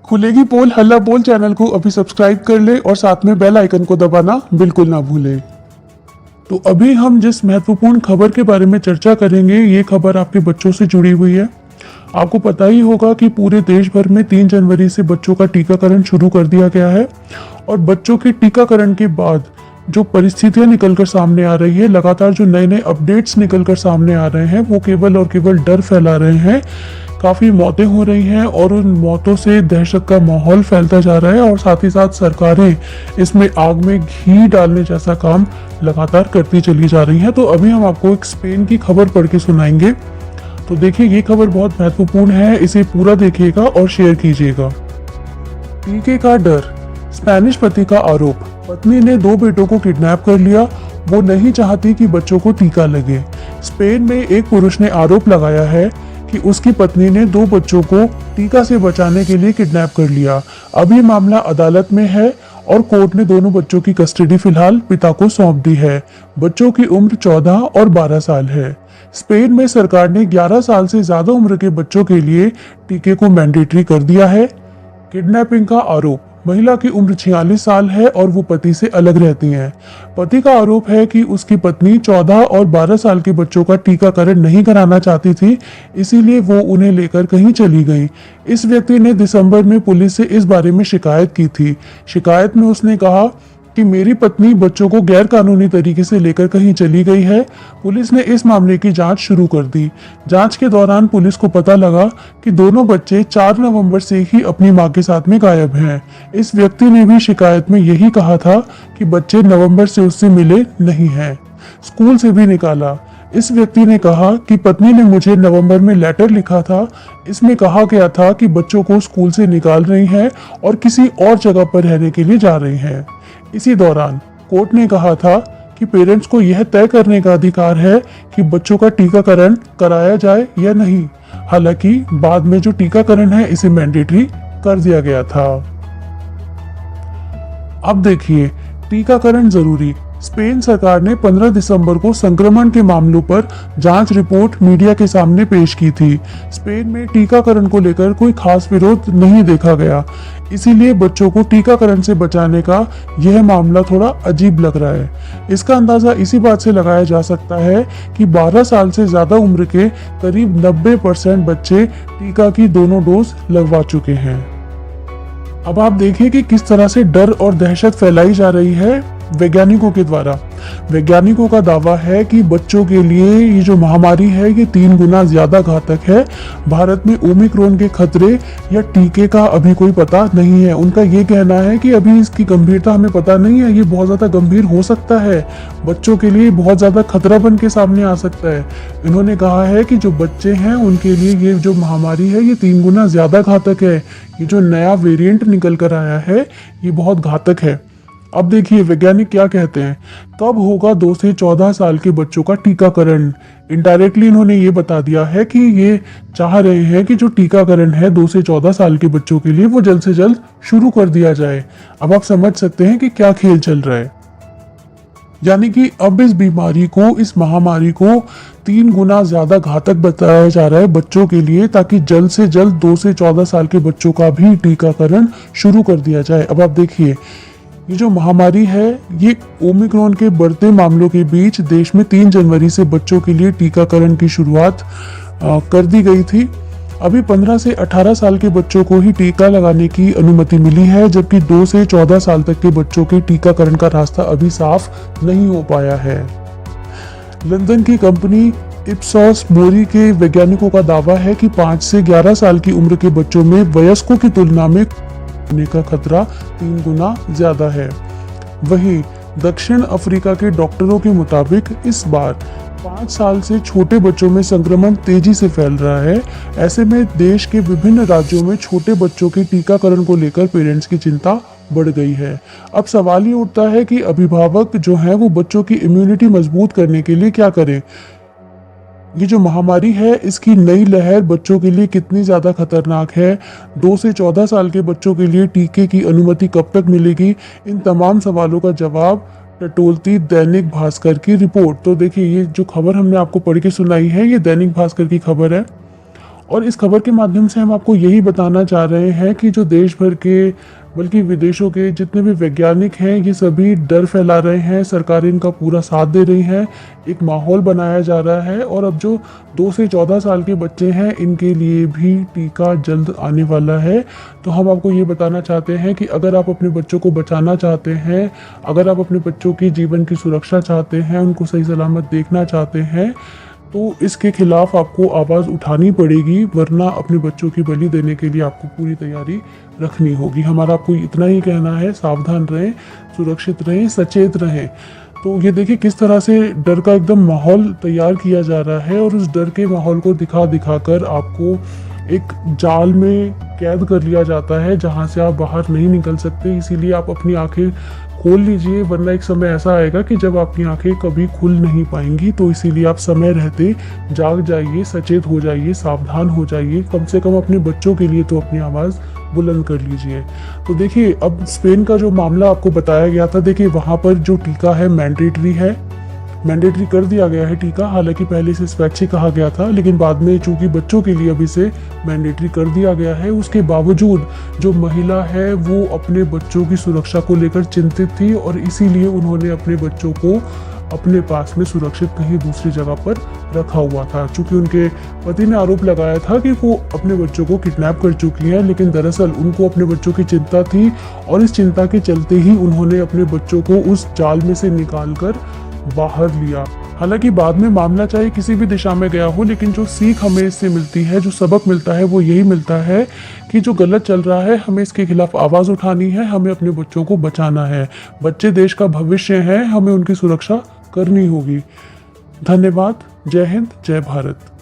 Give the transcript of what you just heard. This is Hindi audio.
खुलेगी पोल हल्ला बोल चैनल को अभी सब्सक्राइब कर ले और साथ में बेल आइकन को दबाना बिल्कुल ना भूले। तो अभी हम जिस महत्वपूर्ण खबर के बारे में चर्चा करेंगे, ये खबर आपके बच्चों से जुड़ी हुई है। आपको पता ही होगा कि पूरे देश भर में 3 जनवरी से बच्चों का टीकाकरण शुरू कर दिया गया है और बच्चों के टीकाकरण के बाद जो परिस्थितियां निकलकर सामने आ रही है, लगातार जो नए नए अपडेट्स निकलकर सामने आ रहे हैं, वो केवल और केवल डर फैला रहे हैं। काफ़ी मौतें हो रही हैं और उन मौतों से दहशत का माहौल फैलता जा रहा है और साथ ही साथ सरकारें इसमें आग में घी डालने जैसा काम लगातार करती चली जा रही हैं। तो अभी हम आपको एक स्पेन की खबर पढ़ के सुनाएंगे। तो देखिए, ये खबर बहुत महत्वपूर्ण है, इसे पूरा देखिएगा और शेयर कीजिएगा। टीके का डर, स्पेनिश पति का आरोप। पत्नी ने 2 बेटों को किडनैप कर लिया, वो नहीं चाहती कि बच्चों को टीका लगे। स्पेन में एक पुरुष ने आरोप लगाया है कि उसकी पत्नी ने 2 बच्चों को टीका से बचाने के लिए किडनैप कर लिया। अभी मामला अदालत में है और कोर्ट ने दोनों बच्चों की कस्टडी फिलहाल पिता को सौंप दी है। बच्चों की उम्र 14 और 12 साल है। स्पेन में सरकार ने 11 साल से ज्यादा उम्र के बच्चों के लिए टीके को मैंडेटरी कर दिया है। किडनैपिंग का आरोप, महिला की उम्र 46 साल है और वो पति से अलग रहती हैं। पति का आरोप है कि उसकी पत्नी 14 और 12 साल के बच्चों का टीकाकरण नहीं कराना चाहती थी, इसीलिए वो उन्हें लेकर कहीं चली गई। इस व्यक्ति ने दिसंबर में पुलिस से इस बारे में शिकायत की थी। शिकायत में उसने कहा कि मेरी पत्नी बच्चों को गैर कानूनी तरीके से लेकर कहीं चली गई है। पुलिस ने इस मामले की जांच शुरू कर दी। जांच के दौरान पुलिस को पता लगा कि दोनों बच्चे 4 नवंबर से ही अपनी मां के साथ में गायब हैं। इस व्यक्ति ने भी शिकायत में यही कहा था कि बच्चे नवंबर से उससे मिले नहीं हैं, स्कूल से भी निकाला। इस व्यक्ति ने कहा कि पत्नी ने मुझे नवंबर में लेटर लिखा था, इसमें कहा गया था कि बच्चों को स्कूल से निकाल रही हैं और किसी और जगह पर रहने के लिए जा रही हैं। इसी दौरान कोर्ट ने कहा था कि पेरेंट्स को यह तय करने का अधिकार है कि बच्चों का टीकाकरण कराया जाए या नहीं। हालांकि बाद में जो टीकाकरण है इसे मैंडेटरी कर दिया गया था। अब देखिए, टीकाकरण जरूरी। स्पेन सरकार ने 15 दिसंबर को संक्रमण के मामलों पर जांच रिपोर्ट मीडिया के सामने पेश की थी। स्पेन में टीकाकरण को लेकर कोई खास विरोध नहीं देखा गया, इसीलिए बच्चों को टीकाकरण से बचाने का यह मामला थोड़ा अजीब लग रहा है। इसका अंदाजा इसी बात से लगाया जा सकता है कि 12 साल से ज्यादा उम्र के करीब 90% बच्चे टीका की दोनों डोज लगवा चुके हैं। अब आप देखिए कि किस तरह से डर और दहशत फैलाई जा रही है वैज्ञानिकों के द्वारा। वैज्ञानिकों का दावा है कि बच्चों के लिए ये जो महामारी है ये 3 गुना ज्यादा घातक है। भारत में ओमिक्रॉन के खतरे या टीके का अभी कोई पता नहीं है। उनका ये कहना है कि अभी इसकी गंभीरता हमें पता नहीं है, ये बहुत ज्यादा गंभीर हो सकता है, बच्चों के लिए बहुत ज्यादा खतरा बन के सामने आ सकता है। इन्होंने कहा है कि जो बच्चे हैं उनके लिए ये जो महामारी है ये 3 गुना ज्यादा घातक है। ये जो नया वेरिएंट निकल कर आया है ये बहुत घातक है। अब देखिए वैज्ञानिक क्या कहते हैं, कब होगा 2 से 14 साल के बच्चों का टीकाकरण। इनडायरेक्टली इन्होंने ये बता दिया है कि ये चाह रहे हैं कि जो टीकाकरण है 2 से 14 साल के बच्चों के लिए वो जल्द से जल्द शुरू कर दिया जाए। अब आप समझ सकते हैं कि क्या खेल चल रहा है। यानी कि अब इस बीमारी को, इस महामारी को 3 गुना ज्यादा घातक बताया जा रहा है बच्चों के लिए, ताकि जल्द से जल्द 2 से 14 साल के बच्चों का भी टीकाकरण शुरू कर दिया जाए। अब आप देखिए, ये जो महामारी है ये ओमिक्रॉन के बढ़ते मामलों के बीच देश में 3 जनवरी से बच्चों के लिए टीकाकरण की शुरुआत कर दी गई थी। अभी 15 से 18 साल के बच्चों को ही टीका लगाने की अनुमति मिली है, जबकि 2 से 14 साल तक के बच्चों के टीकाकरण का रास्ता अभी साफ नहीं हो पाया है। लंदन की कंपनी इप्सॉस मोरी के वैज्ञानिकों का दावा है कि 5 से 11 साल की उम्र के बच्चों में वयस्कों की तुलना में होने का खतरा 3 गुना ज्यादा है। वहीं दक्षिण अफ्रीका के डॉक्टरों के मुताबिक इस बार 5 साल से छोटे बच्चों में संक्रमण तेजी से फैल रहा है। ऐसे में देश के विभिन्न राज्यों में छोटे बच्चों के टीकाकरण को लेकर पेरेंट्स की चिंता बढ़ गई है। अब सवाल ये उठता है कि अभिभावक जो हैं वो बच्चों की इम्यूनिटी मजबूत करने के लिए क्या करें। ये जो महामारी है इसकी नई लहर बच्चों के लिए कितनी ज़्यादा खतरनाक है, 2 से 14 साल के बच्चों के लिए टीके की अनुमति कब तक मिलेगी, इन तमाम सवालों का जवाब टटोलती दैनिक भास्कर की रिपोर्ट। तो देखिए, ये जो खबर हमने आपको पढ़ के सुनाई है ये दैनिक भास्कर की खबर है और इस खबर के माध्यम से हम आपको यही बताना चाह रहे हैं कि जो देश भर के बल्कि विदेशों के जितने भी वैज्ञानिक हैं ये सभी डर फैला रहे हैं, सरकारें इनका पूरा साथ दे रही हैं, एक माहौल बनाया जा रहा है। और अब जो 2 से 14 साल के बच्चे हैं इनके लिए भी टीका जल्द आने वाला है। तो हम आपको ये बताना चाहते हैं कि अगर आप अपने बच्चों को बचाना चाहते हैं, अगर आप अपने बच्चों की जीवन की सुरक्षा चाहते हैं, उनको सही सलामत देखना चाहते हैं, तो इसके खिलाफ आपको आवाज़ उठानी पड़ेगी, वरना अपने बच्चों की बलि देने के लिए आपको पूरी तैयारी रखनी होगी। हमारा आपको इतना ही कहना है, सावधान रहें, सुरक्षित रहें, सचेत रहें। तो ये देखिए किस तरह से डर का एकदम माहौल तैयार किया जा रहा है और उस डर के माहौल को दिखा दिखा कर आपको एक जाल में कैद कर लिया जाता है जहाँ से आप बाहर नहीं निकल सकते। इसीलिए आप अपनी आंखें खोल लीजिए, वरना एक समय ऐसा आएगा कि जब आपकी आंखें कभी खुल नहीं पाएंगी। तो इसीलिए आप समय रहते जाग जाइए, सचेत हो जाइए, सावधान हो जाइए। कम से कम अपने बच्चों के लिए तो अपनी आवाज़ बुलंद कर लीजिए। तो देखिए अब स्पेन का जो मामला आपको बताया गया था, देखिए वहाँ पर जो टीका है मैंडेटरी है, मैंडेटरी कर दिया गया है टीका। हालांकि पहले से स्वैच्छिक कहा गया था, लेकिन बाद में चूंकि बच्चों के लिए अभी से मैंडेटरी कर दिया गया है। उसके बावजूद जो महिला है वो अपने बच्चों की सुरक्षा को लेकर चिंतित थी और इसीलिए उन्होंने अपने बच्चों को अपने पास में सुरक्षित कहीं दूसरी जगह पर रखा हुआ था। चूंकि उनके पति ने आरोप लगाया था कि वो अपने बच्चों को किडनैप कर चुकी हैं, लेकिन दरअसल उनको अपने बच्चों की चिंता थी और इस चिंता के चलते ही उन्होंने अपने बच्चों को उस जाल में से निकालकर बाहर लिया। हालांकि बाद में मामला चाहे किसी भी दिशा में गया हो, लेकिन जो सीख हमें इससे मिलती है, जो सबक मिलता है, वो यही मिलता है कि जो गलत चल रहा है हमें इसके खिलाफ आवाज़ उठानी है, हमें अपने बच्चों को बचाना है। बच्चे देश का भविष्य हैं, हमें उनकी सुरक्षा करनी होगी। धन्यवाद। जय हिंद, जय भारत।